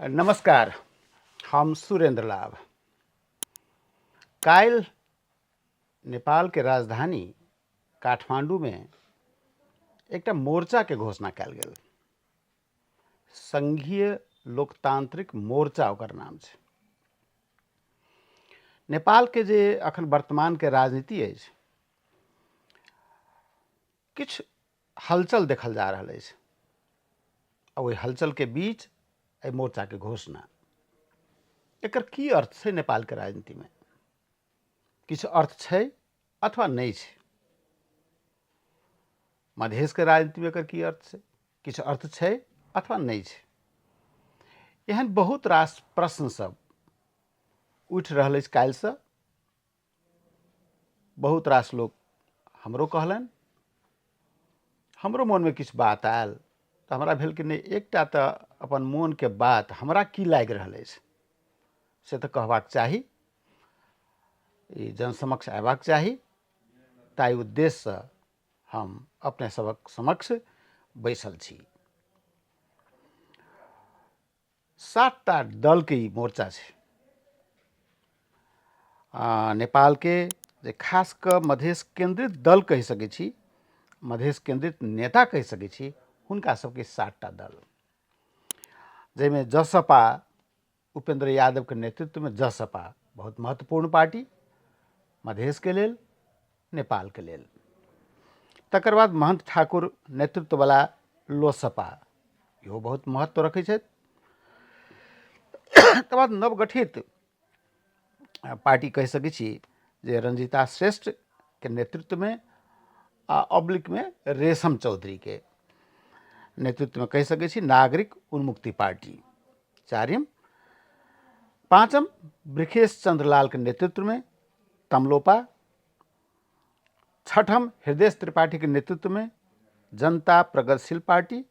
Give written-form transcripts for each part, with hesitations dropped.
नमस्कार, हम सुरेंद्र लाभ। काल्हि नेपाल के राजधानी काठमांडू में एकटा मोर्चा के घोषणा कयल गेल। संघीय लोकतांत्रिक मोर्चा ओकर नाम छै। नेपाल के जे अखन वर्तमान के राजनीति अछि, किछु हलचल देखल जा रहल अछि। ओहि हलचल के बीच एहि मोर्चा के घोषणा, एकर की अर्थ छै नेपाल के राजनीति में? किछु अर्थ छै अथवा नहीं छै? मधेश के राजनीति में एकर की अर्थ छै? किछु अर्थ छै अथवा नहीं छै? एहन बहुत रास प्रश्न सब उठि रहल अछि काल्हि से। बहुत रास लोग हमरो कहलनि, हमरो मन में किछु बात आयल तऽ हमरा भेल कि नहीं, एकटा तऽ अपन मोन के बात हमरा की लागि रहल अछि से तऽ कहबाक चाही, ई जनसमक्ष अयबाक चाही। ताहि उद्देश्य से हम अपने सबक समक्ष बैसल छी। 7टा दल के ई मोर्चा छै। नेपाल के जे खास क मधेश केंद्रित दल कहि सकै छी, मधेश केंद्रित नेता कहि सकै छी, हुनका सबके 7टा दल, जैमे जसपा, उपेंद्र यादव के नेतृत्व में जसपा बहुत महत्वपूर्ण पार्टी, मधेश के लेल, नेपाल के लेल। तकर बाद महंत ठाकुर नेतृत्व वाला लोसपा, इहो बहुत महत्व रखै छथि। तकर बाद नवगठित पार्टी कहि सकै छी जे रंजीता श्रेष्ठ के नेतृत्व में ऑब्लिक में रेशम चौधरी के नेतृत्व में कहि सकै छी नागरिक उन्मुक्ति पार्टी। चारिम, पांचम ब्रिखेश चंद्रलाल के नेतृत्व में तमलोपा। छठम हृदय त्रिपाठी के नेतृत्व में जनता प्रगतिशील पार्टी।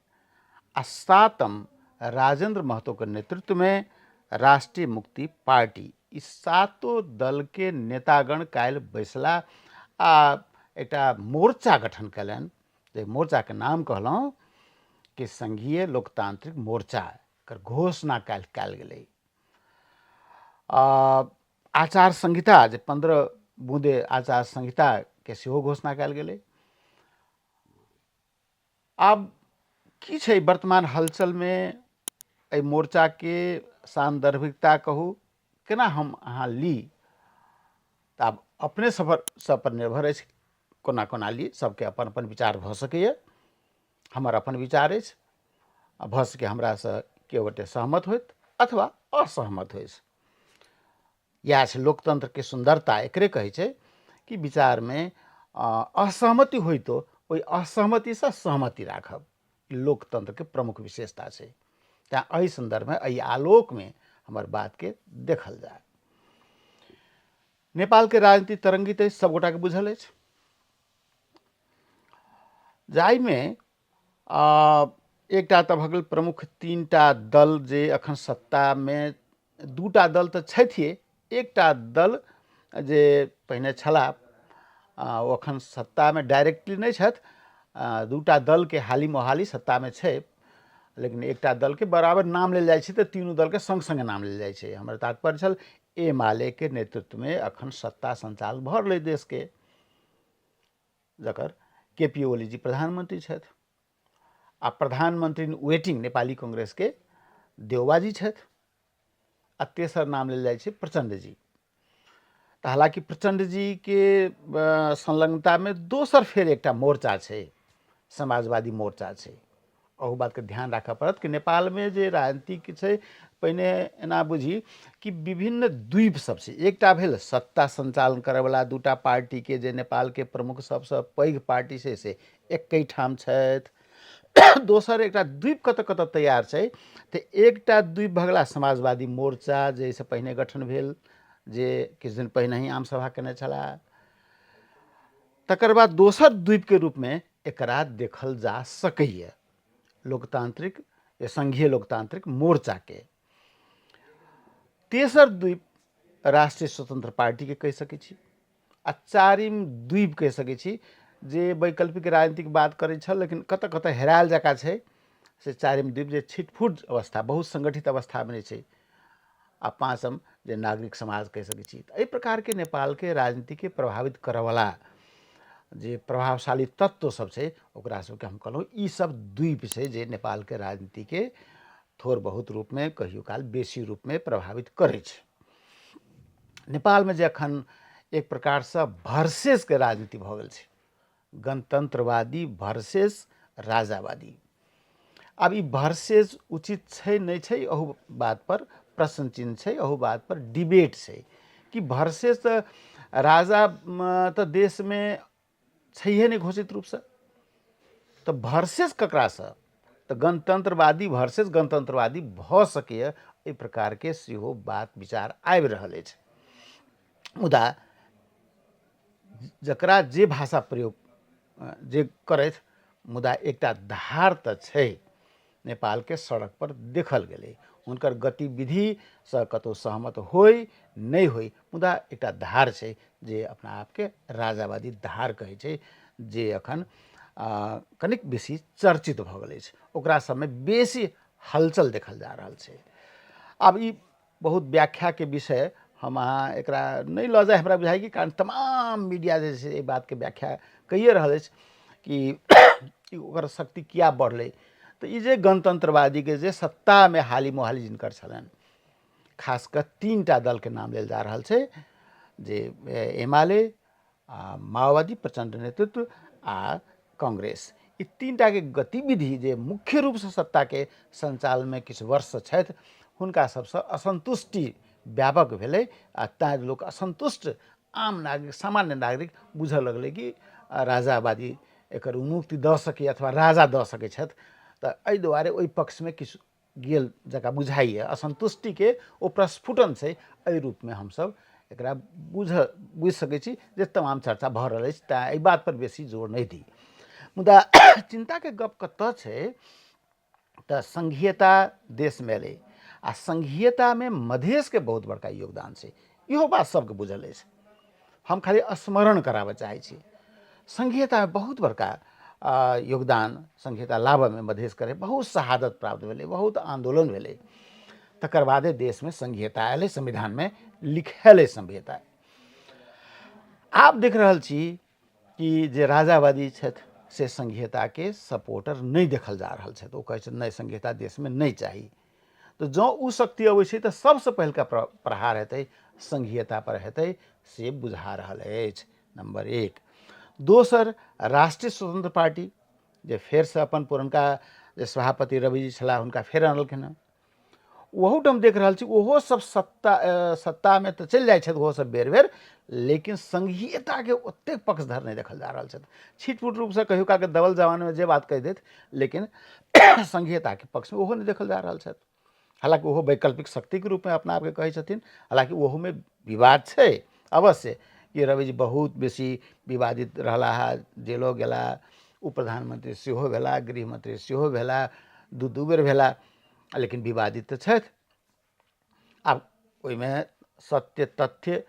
और सातम राजेंद्र महतो के नेतृत्व में राष्ट्रीय मुक्ति पार्टी। इस सातों दल के नेतागण काल्हि बैसला आ एकटा मोर्चा गठन कयलनि, जे मोर्चा के नाम कहलहुँ कि संघीय लोकतांत्रिक मोर्चा। एकर घोषणा काल्हि कयल गेलै। आचार संहिता, जे 15 बूंदे आचार संहिता के सेहो घोषणा कयल गेलै। आब की छै वर्तमान हलचल में एहि मोर्चा के सांदर्भिकता कहू, केना हम अहाँ ली, तऽ आब अपने सब पर निर्भर अछि कोना कोना ली। सबके अपन अपन विचार भऽ सकैए। हमर अपन विचार अछि, भऽ सकै हमरा से केओ गोटे सहमत होइत अथवा असहमत होइत। इएह छै लोकतंत्र के सुंदरता। एकरे कहै छै कि विचार में असहमति होइ तो ओहि असहमति से सहमति राखब, लोकतंत्र के प्रमुख विशेषता छै। तैं एहि संदर्भ में, एहि आलोक में हमर बात के देखल जाय। नेपाल के राजनीति तरंगित अछि, सबगोटा के बुझल अछि, जाहि में एकटा तऽ भऽ गेल प्रमुख 3टा दल जे अखन सत्ता में, 2टा दल तऽ छथिए, एकटा दल जे पहिने छलाह ओ अखन सत्ता में डायरेक्टली नहीं छथि। 2टा दल के हाली मोहाली सत्ता में छै, लेकिन एकटा दल के बराबर नाम लेल जाइ छै तऽ तीनू दल के संग संगे नाम लेल जाइ छै। हमर तात्पर्य छल एमाले के नेतृत्व में अखन सत्ता संचालन भऽ रहलै देश के, जकर केपी ओली जी प्रधानमंत्री छथि। आ प्रधानमंत्री वेटिंग नेपाली कांग्रेस के देउबा जी छथि। आ तेसर नाम लेल जाइ छै प्रचंड जी। तऽ हालांकि प्रचंड जी के संलग्नता में दोसर फेर एकटा मोर्चा छै, समाजवादी मोर्चा छै। ओहू बात के ध्यान राखऽ पड़त कि नेपाल में जे राजनीति छै, पहिने एना बुझी कि विभिन्न द्वीप सब छै। एकटा भेल सत्ता संचालन करय वाला 2टा पार्टी के, जे नेपाल के प्रमुख सबसे पैघ पार्टी छै से एकै ठाम छथि। दोसर एकटा द्वीप कतऽ कतऽ तैयार छै, तऽ एकटा द्वीप भऽ गेला समाजवादी मोर्चा, जैसे पहिने गठन भेल, जे किछु दिन पहिने ही आम सभा केने छलाह। तकर बाद दोसर द्वीप के रूप में एकरा देखल जा सकैए, लोकतांत्रिक या संघीय लोकतांत्रिक मोर्चा के। तेसर द्वीप राष्ट्रीय स्वतंत्र पार्टी के कहि सकै छी। आ चारिम द्वीप कहि सकै छी, जे वैकल्पिक राजनीतिक बात करै छल, लेकिन कतऽ कतऽ हेरायल जकाँ छै, से चारिम द्वीप जे छिटफुट अवस्था बहुत संगठित अवस्था में छै आ पाँचम जे नागरिक समाज कह सकै छी। एहि प्रकार के नेपाल के राजनीति के प्रभावित करे वाला जे प्रभावशाली तत्व सब छै ओकरा सबके हम कहलहुँ ई सब द्वीप छै जे नेपाल के राजनीति के थोड़ बहुत रूप में कहियो काल बेसी रूप में प्रभावित करे छै। नेपाल में जे अखन एक प्रकार से वर्सेस के राजनीति भ गेल छै, गणतंत्रवादी वर्सेस राजावादी। अब ई वर्सेस उचित छै नहीं छै अहू बात पर प्रश्न चिन्ह छै, अहू बात पर डिबेट छै कि वर्सेस राजा तो देश में छैहे नहीं घोषित रूप से, तो वर्सेस ककरा से, तो गणतंत्रवादी वर्सेस गणतंत्रवादी भ सके एहि प्रकार के सेहो बात विचार आबि रहल अछि। मुदा जकरा जे भाषा प्रयोग जे करथि, मुदा एकटा धार त छै नेपाल के सड़क पर देखल गेलै। हुनकर गतिविधि से कतौ सहमत होय नहीं होय, मुदा एकटा धार छै जे अपना आप के राजावादी धार कहै छै, जे अखन कनिक बेसी चर्चित भ गेल अछि, ओकरा सबमे बेसी हलचल देखल जा रहल छै। अब ई बहुत व्याख्या के विषय हम अहाँ एकरा नहीं ल जाए हमरा बुझाइ कि, कारण तमाम मीडिया जे छै एहि बात के व्याख्या कहिए रहल अछि कि ओकर शक्ति किया बढ़लै। तो ई जे गणतंत्रवादी के जे सत्ता में हाली मुहाली जिनकर छलनि, खासकर 3टा दल के नाम लेल जा रहल छै, जे एमाले, माओवादी प्रचंड नेतृत्व आ कांग्रेस। ई 3टा के गतिविधि जे मुख्य रूप से सत्ता के संचालन में किछु वर्ष छथि, हुनका सबसे असंतुष्टि व्यापक भेलै आ ताँ लोग असंतुष्ट आम नागरिक सामान्य नागरिक बुझे लगलै कि राजावादी एकर उन्मुक्ति द सके अथवा राजा द सकै छथि। तो एहि दुआरे ओहि पक्ष में किछु गेल जकाँ बुझाइए, असंतुष्टि के ओ प्रस्फुटन छै। एहि रूप में हमसब एकरा बुझ सकै छी जे तमाम चर्चा भ रहल अछि, तेँ एहि बात पर बेसी जोर नहीं दी। मुदा चिंता के गप कतऽ छै तऽ संघीयता देश में एलै आ संघीयता में मधेश के बहुत बड़का योगदान छै, इहो बात सबके बुझल अछि। हम खाली स्मरण कराबऽ चाहै छी, संघीयता में बहुत बड़का योगदान संघीयता लाभ में मधेश करे, बहुत शहादत प्राप्त भेलै, बहुत आंदोलन भेलै, तकर बादे देश में संघीयता आयल, संविधान में लिखल संघीयता। आप देख रहल छी कि जे राजावादी छथि से संघीयता के सपोर्टर नहीं देखल जा रहल छथि। ओ कहै छथि नहीं संघीयता देश में नहीं चाही। तो जँ उ शक्ति अबै छै तऽ सबसे पहिलका प्रहार हेतै संघीयता पर हेतै, से बुझा रहल अछि, नंबर 1। दोसर, राष्ट्रीय स्वतंत्र पार्टी जे फेर से अपन पुरनका जे सभापति रवि जी छलाह हुनका फेर आनलखिन हँ। ओहू ठाम देख रहल छी ओहो सब सत्ता में तो चलि जाइ छथि ओहो सब बेर बेर, लेकिन संघीयता के ओतेक पक्षधर नहीं देखल जा रहल छथि। छिटपुट रूप से कहियो काल के दबल जवान में जे बात कहि देत, लेकिन संघीयता के पक्ष में ओहो नहीं देखल जा रहल छथि। हालांकि ओहो वैकल्पिक शक्ति के रूप में अपना आपके कहै छथिन। हालांकि ओहो में विवाद छै अवश्य, कि रवि जी बहुत बेसी विवादित रहला, जेलो गेला, उप प्रधानमंत्री सेहो भेला, गृहमंत्री सेहो भेला, दू बेर भेला, लेकिन विवादित तऽ छथि। आब ओहिमे सत्य तथ्य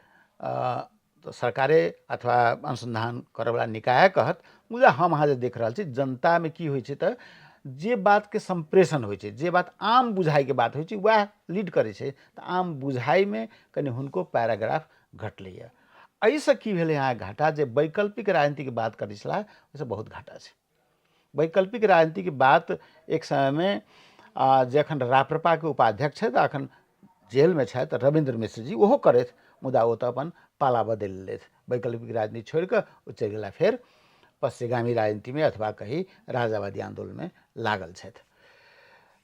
तो सरकारे अथवा अनुसंधान करैवला निकाय कहत, मुदा हम अहाँ जे देख रहल छी जनता में की होइ छै तऽ जे बात के संप्रेषण होइ छै, जे बात आम बुझाई के बात होइ छै वह लीड करे छै, तऽ आम बुझाई में कनि हुनको पैराग्राफ घटलैए। एहिसँ की भेलै यहाँ घाटा, जे वैकल्पिक राजनीति के बात करै छलाह ओहिसँ बहुत घाटा छै। वैकल्पिक राजनीति के बात एक समय में जे अखन राप्रपा के उपाध्यक्ष छथि, अखन जेल में छथि रविन्द्र मिश्र जी, ओहो करथि, मुदा ओ तऽ अपन पाला बदलि लेथि, वैकल्पिक राजनीति छोड़ि कऽ ओ चलि गेला फेर पश्चिगामी राजनीति में अथवा कहीं राजावादी आंदोलन में लागल छथि।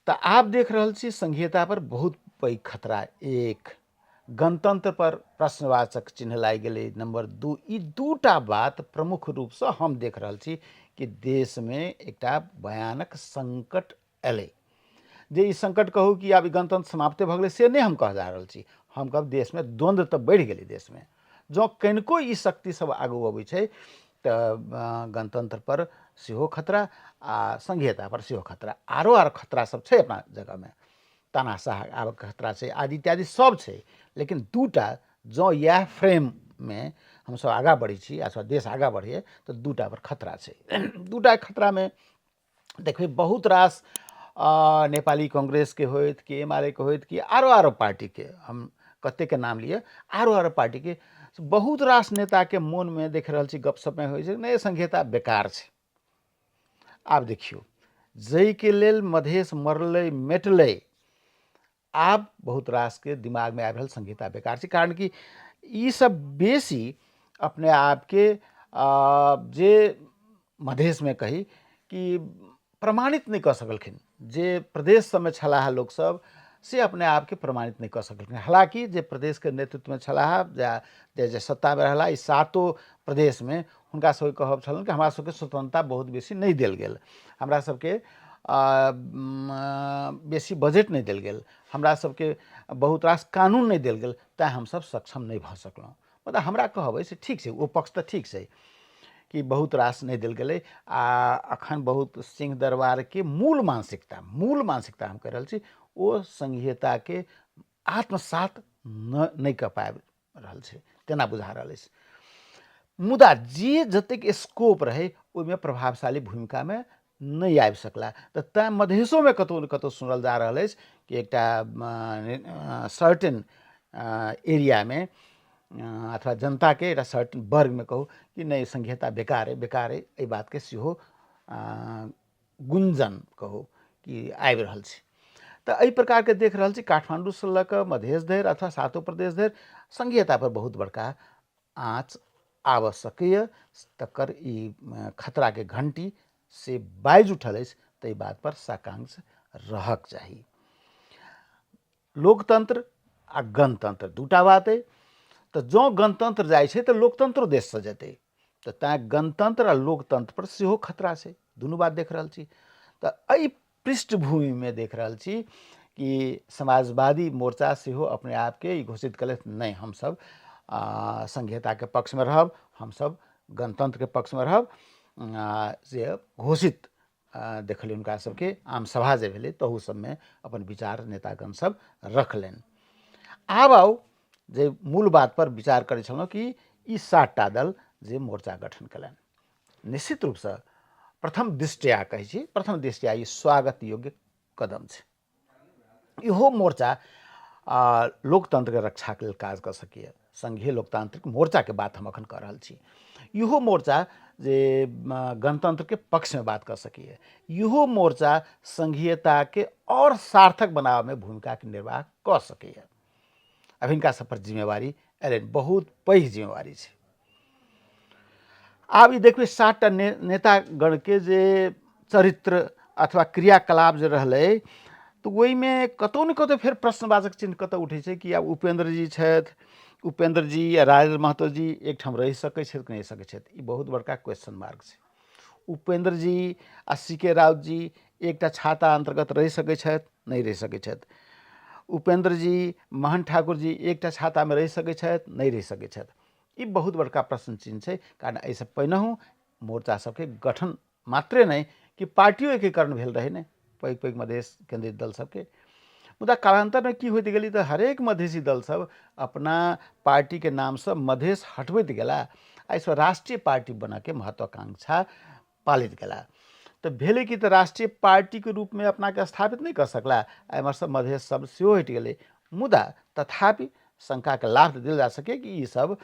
तो आप देख रहल छी संघीयता पर बहुत पैघ खतरा। 1, गणतंत्र पर प्रश्नवाचक चिन्ह लागि गेलै। नंबर 2, ई दूटा बात प्रमुख रूप से हम देख रहल छी कि देश में एकटा भयानक संकट एलै। जे ई संकट कहू कि आब गणतंत्र समाप्ते भऽ गेलै से नहीं हम कह जा रहल छी, हम कहब देश में द्वंद्व तऽ बढ़ि गेलै। देश में जँ कनिको ई शक्ति सब आगू अबै छै तऽ गणतंत्र पर सेहो खतरा आ संघीयता पर सेहो खतरा, आरो खतरा सब छै अपना जगह में, तानाशाह आब खतरा छै, आदि इत्यादि सब छै। लेकिन दूटा जँ यह फ्रेम में हम सब आगा बढ़ी छी अथवा देश आगा बढ़िए तो दूटा पर खतरा छै। दूटा खतरा में देखिए बहुत रास नेपाली कांग्रेस के होइत कि एमाले के होइत कि आरो पार्टी के, हम कते के नाम लिए, आरो पार्टी के बहुत रास नेता के मन में देख रहल छी गपशप में होइ छै नहीं संघीयता बेकार छै। आब देखियो जई के लेल मधेश मरले मेटले, आब बहुत रास के दिमाग में आबि रहल संघीयता बेकार छै, कारण कि ई सब बेसी अपने आप के जे मधेश में कही कि प्रमाणित नहीं कर सकलखिन, जे प्रदेश सब में छलाह लोग सब से अपने आप के प्रमाणित नहीं कर सकलखिन। हालांकि जे प्रदेश के नेतृत्व में छलाह, जे सत्ता में रहला, ई सातो प्रदेश में हुनका सबके कहब छलन कि हमरा सबके स्वतंत्रता बहुत बेसी नहीं देल गेल, हमरा सबके बेसी बजट नहीं देल गेल, हमरा सबके बहुत रास कानून नहीं देल गेल, तैं हमसब सक्षम नहीं भ सकलहुँ। मतलब हमरा कहबै से ठीक छै, ओ पक्ष तऽ ठीक छै कि बहुत रास नहीं देल गेलै, आ अखन बहुत सिंह दरबार के मूल मानसिकता हम कह रहल छी, ओ संघीयता के आत्मसात नहीं कर पाबि रहल छै, तेना बुझा रहल अछि। मुदा जे जतेक स्कोप रहे ओहिमे प्रभावशाली भूमिका में नहीं आबि सकला, तऽ तैं मधेशो में कतौ न कतौ सुनल जा रहल अछि कि एकटा सर्टेन एरिया में अथवा जनता के एक सर्टेन वर्ग में कहू कि नहीं संघीयता बेकार है, एहि बात के सेहो गुंजन कहू कि आबि रहल छै। तो एहि प्रकार के देख रहल छी काठमांडू से लऽ कऽ मधेश धरि अथवा सातो प्रदेश धरि संघीयता पर बहुत बड़का आँच आबऽ सकैए, तकर ई खतरा के घंटी से बाजि उठल अछि, ताहि बात पर साकांक्ष रहक चाही। लोकतंत्र आ गणतंत्र दूटा बात है, तो जो गणतंत्र जाइ छै तो लोकतंत्रो देश से जेतै, तो तैं गणतंत्र आ लोकतंत्र पर सेहो खतरा छै, दुनू बात देख रहल छी। तो एहि पृष्ठभूमि में देख रहल छी कि समाजवादी मोर्चा सेहो अपने आप के घोषित कलैथ नहीं हम सब संघीयता के पक्ष में रहब, हम सब गणतंत्र के पक्ष में रहब, जे घोषित देखलिए उनका सबके आम सभा जे भेलै तहू सब में अपन विचार नेतागण सब रखलनि। आब आउ जे मूल बात पर विचार करै छलहुँ कि ई 7टा दल जे मोर्चा गठन कयलनि, निश्चित रूप से प्रथम दृष्टया कहै छी, प्रथम दृष्टया ई स्वागत योग्य कदम छै। इहो मोर्चा लोकतंत्र के रक्षा के लेल काज कर सकैए, संघीय लोकतांत्रिक मोर्चा के बात हम अखन कर रहल छी। इहो मोर्चा जे गणतंत्र के पक्ष में बात कर सकैए, इहो मोर्चा संघीयता के और सार्थक बनावे में भूमिका के निर्वाह कर सकैए। अब हिनका सब पर जिम्मेवारी एलनि, बहुत पैघ जिम्मेवारी छै। आब ई देखबै 7टा नेतागण के जे चरित्र अथवा क्रियाकलाप जे रहलै, तो ओहि में कतौ न कतौ फिर प्रश्नवाचक चिन्ह कतौ उठै छै कि आब उपेंद्र जी छथि, उपेंद्र जी या राजेंद्र महतो जी एक ठाम रहि सकै छथि कि नहीं सकै छथि, ई बहुत बड़का क्वेश्चन मार्क छै। उपेंद्र जी आ सीके राउत जी एकटा छाता अंतर्गत रहि सकै छथि, नहीं रहि सकै छथि। उपेंद्र जी महन ठाकुर जी एकटा छाता में रहि सकै छथि, नहीं रहि सकै छथि, ई बहुत बड़का प्रश्न चिन्ह छै। कारण एहिसँ पहिनहु मोर्चा सबके गठन मात्रे नहीं कि पार्टियों एकीकरण भेल रहे ने पैघ पैघ मधेश केंद्रित दल सबके, मुदा कालांतर में की होइत गेलै तो हरेक मधेसी दल सब अपना पार्टी के नाम से मधेश हटबैत गेला, एहिसँ राष्ट्रीय पार्टी बना के महत्वाकांक्षा पालित गेला। तो भेले कि तो राष्ट्रीय पार्टी के रूप में अपना के स्थापित नहीं कर सकला, एमहर सब मधेश सब सेहो हटि गेलै। मुदा तथापि शंका के लाभ तो दिल जा सके कि ये सब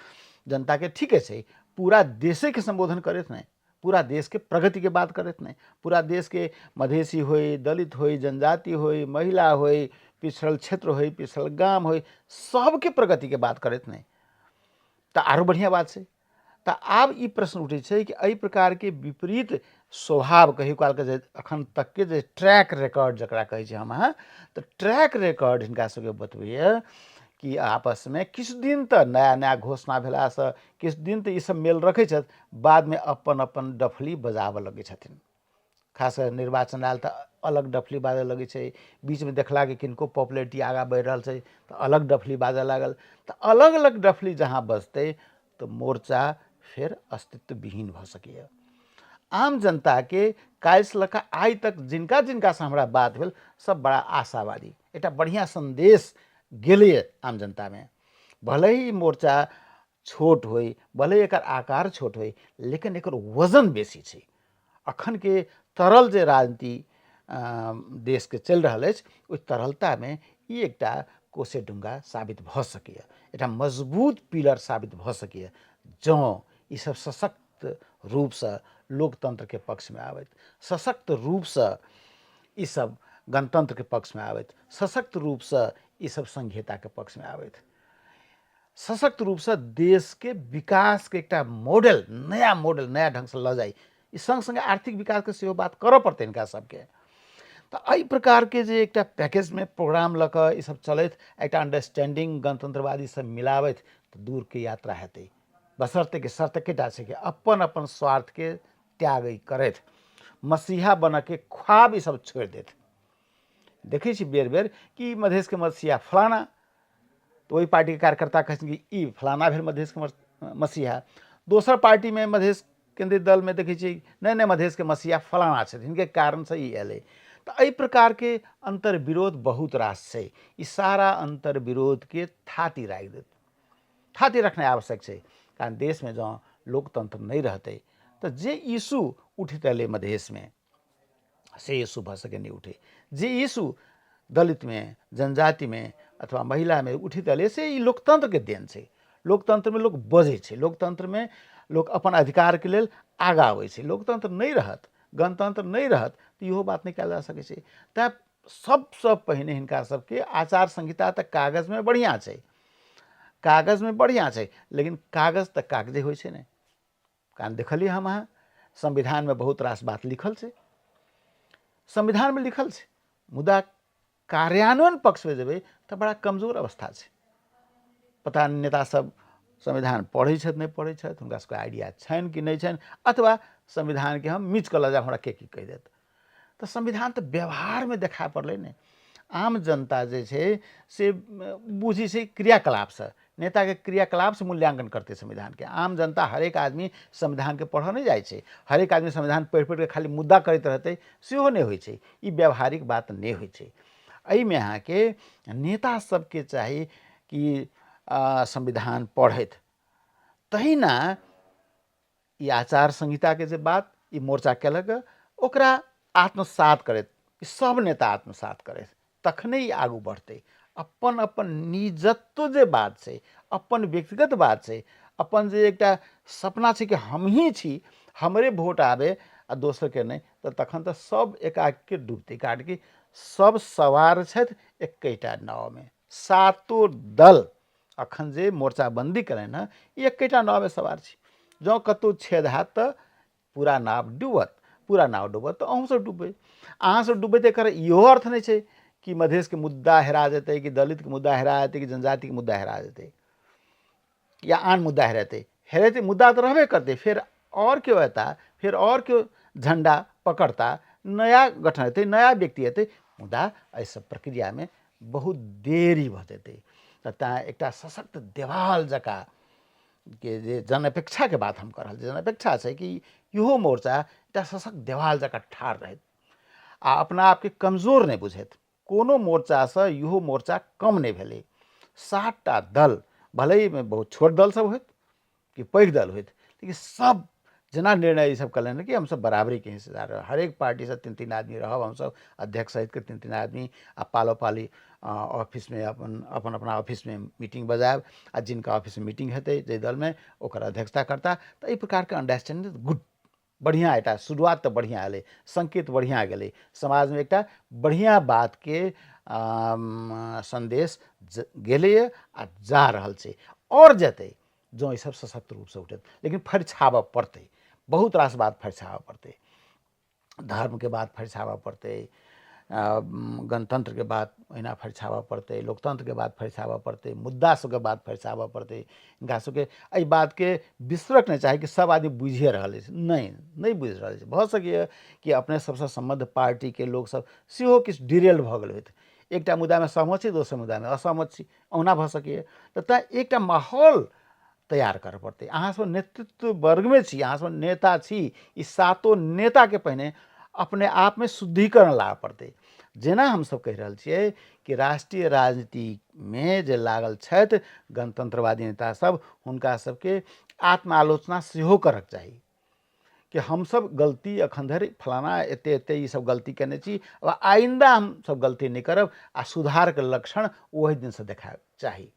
जनता के ठीके छै, पूरा देशे के संबोधन करैत नहीं, पूरा देश के प्रगति के बात करैत नहीं, पूरा देश के मधेसी होय, दलित होय, जनजाति होय, महिला होय, पिछड़ल क्षेत्र होय, पिछड़ल गांव होय, सबके प्रगति के बात करैत नहीं, तो आरो बढ़िया बात छै। तो आब ई प्रश्न उठै छै कि एहि प्रकार के विपरीत स्वभाव कहियो काल के जे अखन तक के जे ट्रैक रिकॉर्ड जकरा कहै छै हम अहाँ, तो ट्रैक रिकॉर्ड हिनका सबके बतबैए कि आपस में किछु दिन तो नया नया घोषणा भेला से किछु दिन तो ई सब मेल रखै छथि, बाद में अपन अपन डफली बजाबऽ लगै छथिन। खास कर निर्वाचन आयल तो अलग डफली बाजऽ लगै छै, बीच में देखला कि किनको पॉपुलरिटी आगा बढ़ि रहल छै तो अलग डफली बाजऽ लागल। तो अलग अलग डफली जहाँ बजतै तो मोर्चा फिर अस्तित्व विहीन भ सकैए। आम जनता के काल्हि से लऽ आइ तक जिनका जिनका से हमरा बात भेल सब बड़ा आशावादी, एकटा बढ़िया संदेश गेलै आम जनता में। भले ही मोर्चा छोट होय, भले एकर आकार छोट होय, लेकिन एकर वजन बेसी छै। अखन के तरल जे राजनीति देश के चल रहा है उस तरलता में ये एकटा कोसे डुंगा साबित भ सकिए, एक मजबूत पिलर साबित भ सकिए जँ ये सब सशक्त रूप से लोकतंत्र के पक्ष में आवत, सशक्त रूप से ये सब गणतंत्र के पक्ष में आवत, सशक्त रूप से ये सब संघीयता के पक्ष में आवत, सशक्त रूप से देश के विकास के एक मॉडल नया ढंग से ल जाई। संगे आर्थिक विकास के सेहो बात कर पड़ते इनका सबके। तो एहि प्रकार के जे एक पैकेज में प्रोग्राम लक ये सब चलत, एक अंडरस्टैंडिंग गणतंत्रवादी सब मिलावत तो दूर के यात्रा हेतै। बशर्ते के शर्त केटा छै कि अपन अपन स्वार्थ के त्याग करत, मसीहा बन के ख्वाब ये सब छोड़ देत। देखे छी बेर बेर कि मधेश के मसीहा फलाना, तो वही पार्टी के कार्यकर्ता कहते कि ई फलाना भेल मधेश के मसीहा, दोसर पार्टी में मधेश केंद्रीय दल में देखे छी नहीं मधेश के मसीहा फलाना छथिन, इनके कारण से ई एले। तो एहि प्रकार के अंतर विरोध बहुत रास है। ई सारा अंतर विरोध के थाती राख देत, थाती रखना आवश्यक है। कारण देश में जहाँ लोकतंत्र नहीं रहते तो जे इशू उठित एले मधेश में से इशू भ सके नहीं उठे, जे इशू दलित में, जनजाति में अथवा महिला में उठित एले से ई लोकतंत्र के देन है। लोकतंत्र में लोग बजे छे, लोकतंत्र में लोग अपन अधिकार के लेल आगा आवे छे। लोकतंत्र नहीं रहत, गणतंत्र नहीं रहत तो इहो बात नहीं कल जा सके छे। तैं सबसे पहिने हिनका सबके आचार संहिता तक कागज में बढ़िया छे, कागज में बढ़िया छे, लेकिन कागज तक कागजे होइ छे नहीं। कारण देखलिए हम अहाँ संविधान में बहुत रास बात लिखल छे, संविधान में लिखल छे, मुदा कार्यान्वयन पक्ष में जेबै तो बड़ा कमजोर अवस्था छे। पता नहीं नेता सब संविधान पढ़ै छथि नहीं पढ़ै छथि, हुनका सबके आइडिया छनि कि नहीं छनि, अथवा संविधान के हम मिच कऽ लऽ जायब हमरा के की कहि देत। तो संविधान तो व्यवहार में देखा पड़लै ने। आम जनता जे छे से बुझी से क्रियाकलाप से, नेता के क्रियाकलाप से मूल्यांकन करते संविधान के। आम जनता हरेक आदमी संविधान के पढ़ नहीं जाए छे, हरेक आदमी संविधान पढ़ि पढ़ि के खाली मुद्दा करते रहते सेहो नहीं होइ छे। ई व्यावहारिक बात नहीं होइ छे। एहि में अहाँ के नेता सबके चाही कि संविधान पढ़त तहिना ई आचार संहिता के जे बात ई मोर्चा केलक ओकरा आत्मसात करत, सब नेता आत्मसात करत, तखने ही आगू बढ़ते। अपन अपन निजत्व जे बात छै, अपन व्यक्तिगत बात छै, अपन जे एकटा सपना छै कि हम ही छी, हमरे वोट आवे आ दोसर के नहीं, तो तखन तो सब एकाएक के डूबते। काट कि सब सवार छथि एकेटा नाव में, सातों दल अखन जे मोर्चाबंदी करें न एकेटा नाव में सवार छी। जँ कतौ छेद हैत तो पूरा नाव डूबत, पूरा नाव डूबत तो अहूँ सब डूबे। अहाँ सब डूबे एकर इहो अर्थ नहीं छै कि मधेश के मुद्दा हेरा जेतै, कि दलित के मुद्दा हेरा जेतै, कि जनजाति के मुद्दा हेरा जेतै, या आन मुद्दा हेरेतै। हेरेतै मुद्दा तो रहबे करते, फिर और क्यों अयता, फिर और क्यों झंडा पकड़ता, नया गठन हेतै, नया व्यक्ति हेतै, मुदा एहि सब प्रक्रिया में बहुत देरी भ जेतै। तैं एकटा सशक्त देवाल जकाँ के जे जनअपेक्षा के बात हम कर रहल छी, जनअपेक्षा छै कि इहो मोर्चा एकटा सशक्त देवाल जकाँ ठाढ़ रहत आ अपना आप के कमजोर नहीं बुझत। कोनो मोर्चा से इहो मोर्चा कम नहीं भेलै। 7टा दल, भले ही में बहुत छोट दल सब होत कि पैघ दल होत, लेकिन सब जना निर्णय ये सब कलन कि हम सब बराबरी के हिस्सेदार रह, हर एक पार्टी से 3-3 आदमी रहब, हम सब अध्यक्ष सहित के 3-3 आदमी आ पालो पाली ऑफिस में अपन अपन अपना ऑफिस में मीटिंग बजायब आ जिनका ऑफिस में मीटिंग हेतै जे दल में ओकर अध्यक्षता करता। तो ई प्रकार के अंडरस्टैंडिंग गुड बढ़िया एटा शुरुआत तो बढ़िया एले, संकेत बढ़िया गेले, समाज में एकटा बढ़िया बात के संदेश गेले आ जा रहल छै और जेतै जो ये सब सशक्त रूप से उठत। लेकिन फरिछाव पड़ते, बहुत रास बात फरिछाव पड़ते, धर्म के बात फरिछाव पड़ते, गणतंत्र के बात ओहिना फरिछाव पड़ते, लोकतंत्र के बात फरिछाव पड़ते, मुद्दा सबके बात फरिछाव पड़ते। इनका सबके एहि बात के बिसरक नहीं चाही कि सब आदमी बुझिए रहल अछि, नहीं बुझि रहल अछि। भ सकैए कि अपने सबसे संबद्ध पार्टी के लोग सब सेहो किछु डिरेल भ गेल होइत, एकटा मुद्दा में सहमत छी, दोसर मुद्दा में असहमत छी, ओना भ सकैए। तो तैं एकटा माहौल तैयार कर पड़ते। अहाँ सब नेतृत्व वर्ग में छी, अहाँ सब नेता छी, ई सातों नेता के पहले अपने आप में शुद्धिकरण ला पड़ते। जेना हम सब कह रहल छियै कि राष्ट्रीय राजनीति में जे लागल छथि गणतंत्रवादी नेता सब, हुनका सबके आत्मालोचना सेहो करक चाही कि हम सब गलती अखन धरि फलाना एते एते ई सब गलती केने छी, अब आइंदा हम सब गलती नहीं करब आ सुधार के लक्षण वही दिन से देखाए चाही।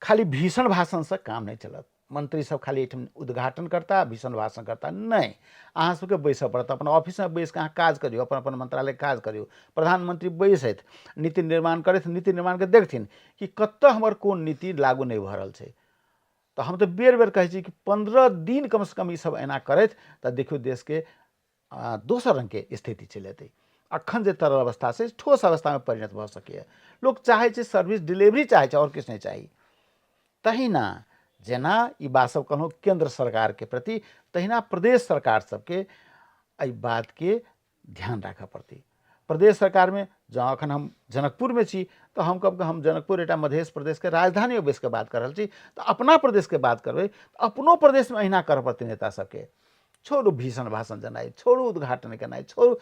खाली भीषण भाषण से काम नहीं चलत। मंत्री सब खाली एठम उद्घाटन करता, भीषण भाषण करता नहीं। अहाँ सबके बैसऽ पड़त, अपन ऑफिस में बैस के अहाँ काज करियो, अपन अपन मंत्रालय काज करियो। प्रधानमंत्री बैसत, नीति निर्माण करत, नीति निर्माण के देखथिन कि कत्तऽ हमर कोन नीति लागू नहीं भऽ रहल छै। तो हम तो बेर बेर कहै छी कि 15 दिन कम से कम ई सब एना करत तऽ देखियो देश के दोसर रंग के स्थिति चलि अयतै। अखन जे तरल अवस्था से ठोस अवस्था में परिणत भऽ सकैए। लोग चाहे छै सर्विस डिलीवरी चाहे छै, और किछु नहीं चाही। तहिना जेना ई बात सब कहलहुँ केंद्र सरकार के प्रति, तहिना प्रदेश सरकार सबके एहि बात के ध्यान राखऽ पड़तै। प्रदेश सरकार में जँ अखन हम जनकपुर में छी तो हम कहब हम जनकपुर एटा मध्य प्रदेश के राजधानी में बैस के बात कर रहल छी, तो अपना प्रदेश के बात करबै तो अपनो प्रदेश में अहिना करऽ पड़तै नेता सबके। छोड़ू भीषण भाषण देनाइ, छोड़ू उद्घाटन केनाइ, छोड़ू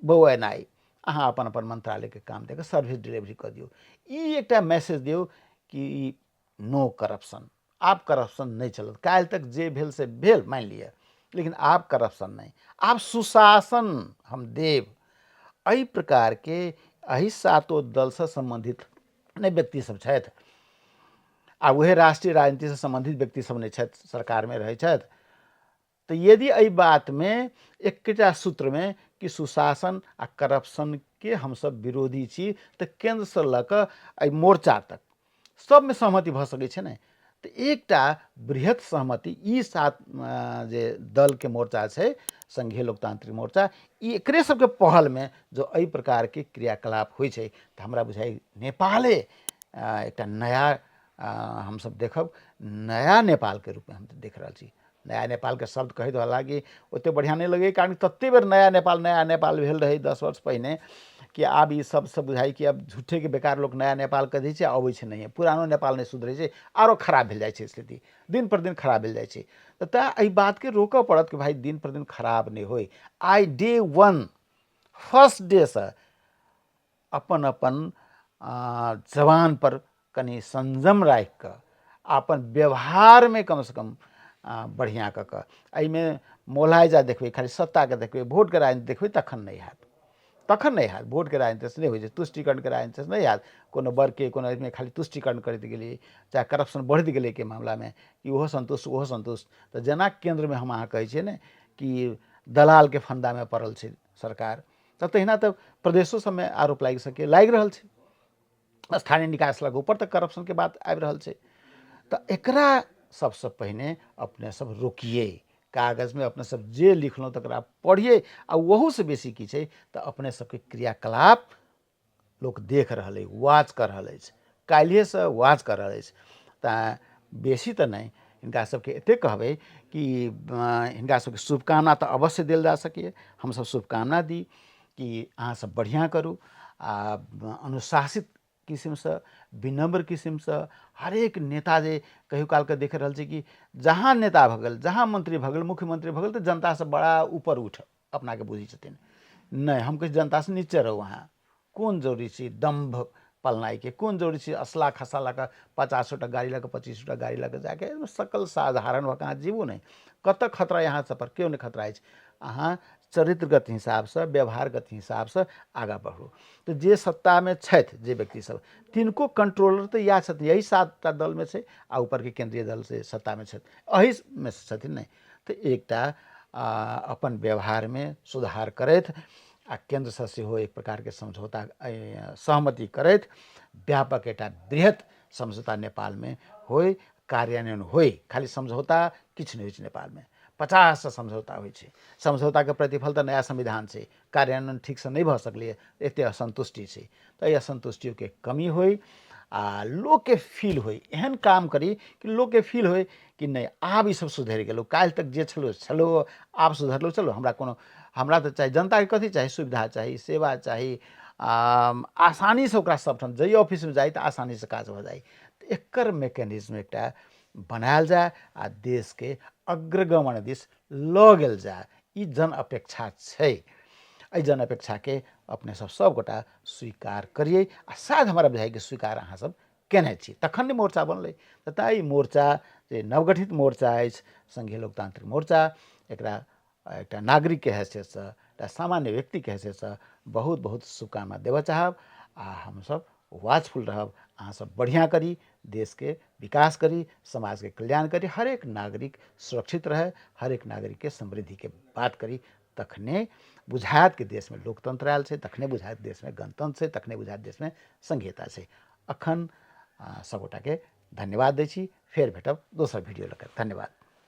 बौएनाइ। अहाँ अपन अपन मंत्रालय के काम देके सर्विस डिलीवरी कर दियौ। ई एकटा मैसेज दियौ कि नो करप्शन, आप करप्शन नहीं चलत। काल्हि तक जे भेल से भेल मान लिया, लेकिन आप करप्शन नहीं, आप सुशासन हम देव। एहि प्रकार के एहि सातो दल से संबंधित नहि व्यक्ति सब छथि, आ वह राष्ट्रीय राजनीति से संबंधित व्यक्ति सब नहीं छथि, सरकार में रहै छथि। तो यदि एहि बात में एकटा सूत्र में कि सुशासन आ करप्शन के हम सब विरोधी छी, तो केंद्र से लऽ कऽ एहि मोर्चा तक सब में सहमति भऽ सकै छै ने। तो एकटा बृहत सहमति ई सात जे दल के मोर्चा छै, संघीय लोकतांत्रिक मोर्चा, ई एकरे सबके पहल में जो एहि प्रकार के क्रियाकलाप होइ छै, तो हमरा बुझाइ नेपाले एकटा नया हम सब देखब, नया नेपाल के रूप में हम देख रहल छी। नया नेपाल के शब्द कहे तो लागी ओते बढ़िया नहीं लगे, कारण तत्ते बेर नया नेपाल भेल रहे 10 वर्ष पहिने कि आब ई सब बुझाइ कि अब झूठे के बेकार लोग नया नेपाल कह दै छै, अबै छै नहीं। पुरानो नेपाल नहीं सुधरै छै, आरो खराब भेल जाइ छै स्थिति, दिन पर दिन खराब भेल जाइ छै। तऽ एहि बात के रोकऽ पड़त कि भाई दिन पर दिन खराब नहीं होय। आई डे 1 फर्स्ट डे से अपन अपन जवान पर कनी संयम राखि कऽ अपन व्यवहार में कम से कम बढ़िया कऽ कऽ, एहिमे मोलाइजा देखबै, खाली सत्ता के देखबै, भोट के राजनीति देखबै, तखन नहीं हैत। तखन नहीं हैत। भोट के राजनीति से नहीं होइ छै, तुष्टिकरण के राजनीति से नहीं हैत। कोनो वर्ग के कोनो में खाली तुष्टिकरण करैत गेलिए, चाहे करप्शन बढ़ैत गेलै के मामला में कि ओहो संतुष्ट ओहो संतुष्ट। तो जेना केंद्र में हम अहाँ कहै छियै ने कि दलाल के फंदा में पड़ल छै सरकार, तऽ तहिना तऽ प्रदेशों सब में आरोप लागि रहल छै। स्थानीय निकाय से लग ऊपर तक करप्शन के बात आबि रहल छै। तो एकरा सबसे पहिने अपने सब रोकिए, कागज में अपने सब जे लिखलहुँ तकरा पढ़िए, आ वहू से बेसी की छै तो अपने सबके क्रियाकलाप लोग देख रहल है, वाच कर रहल अछि, काल्हिए से वाच कर रहल अछि। तऽ बेसी तऽ नहीं, हिनका सबके एते कहबै कि हिनका सबके शुभकामना तो अवश्य देल जा सकै। हम सब शुभकामना दी कि अहाँ सब बढ़िया करू, आ अनुशासित किस्म से, विनम्र किस्म से हरेक नेता जे कहियो काल के देख रहल छै कि जहाँ नेता भऽ गेल, जहाँ मंत्री भऽ गेल, मुख्यमंत्री भऽ गेल, तो जनता से बड़ा ऊपर उठ अपना के बुझै छथिन। नहीं, हम कहै जनता से नीचे रहू। अहाँ कोन जरूरी छै दम्भ पलनाई के, कोन जरूरी छै असला खसा लऽ कऽ 50 टा गाड़ी लऽ कऽ 25 टा गाड़ी लऽ कऽ जाके सकल साधारण भऽ कऽ अहाँ जीवू नहीं। कतऽ खतरा यहाँ सब पर क्यों नहीं खतरा अछि। अहाँ चरित्रगत हिसाब से, व्यवहारगत हिसाब से आगा बढ़ू। तो जे सत्ता में छथि जे व्यक्ति सब, तिनको कंट्रोलर तो इएह छथिन, यही 7टा दल में छै, आ ऊपर के केंद्रीय दल से सत्ता में छथि, एही में से छथिन नहीं। तो एकटा अपन व्यवहार में सुधार करैत आ केंद्र से सेहो एक प्रकार के समझौता सहमति करैत व्यापक एकटा बृहत समझौता नेपाल में होय, कार्यान्वयन होय। खाली समझौता किछु नहीं होइ छै नेपाल में, 50 समझौता होइ छै। समझौता के प्रतिफल तो नया संविधान छै, कार्यान्वयन ठीक से नहीं भऽ सकलै, एते असंतुष्टि छै। तो ये असंतुष्टियों के कमी होय, आ लोग के फील होय, एहन काम करी कि लोग के फील होय कि नहीं आब ई सब सुधर गेलो, काल्हि तक जे छलो आब सुधरलो। चलो हमरा तो चाही, जनता के कथी चाही, सुविधा चाही, सेवा चाही, आसानी से ओकरा सबठाम जाइए, ऑफिस में जाई तो आसानी से काज हो जाए। तो एकर मैकेनिज्म एकटा बनायल जाए आ देश के अग्रगमन दिस लऽ गेल जाए, ई जन अपेक्षा छै। एहि जन अपेक्षा के अपने सब गोटा स्वीकार करिए, आ शायद हमारा बुझाइ कि स्वीकार अहाँ सब केने छी, तखन ने मोर्चा बनलै। तऽ ताहि मोर्चा जे नवगठित मोर्चा अछि संघीय लोकतांत्रिक मोर्चा, एकरा एकटा नागरिक के हैसियत से, एकटा सामान्य व्यक्ति के हैसियत से बहुत बहुत शुभकामना देबऽ चाहब। आ हम सब वाचफुल रहब, अहाँ सब बढ़िया करी, देश के विकास करी, समाज के कल्याण करी, हर एक नागरिक सुरक्षित रहे, हर एक नागरिक के समृद्धि के बात करी। तखने बुझायत कि देश में लोकतंत्र आयल छै, तखने बुझायत देश में गणतंत्र छै, तखने बुझायत देश में संघीयता छै। अखन सबगोटा के धन्यवाद दै छी। फेर भेटब दोसर वीडियो लऽ कऽ। धन्यवाद।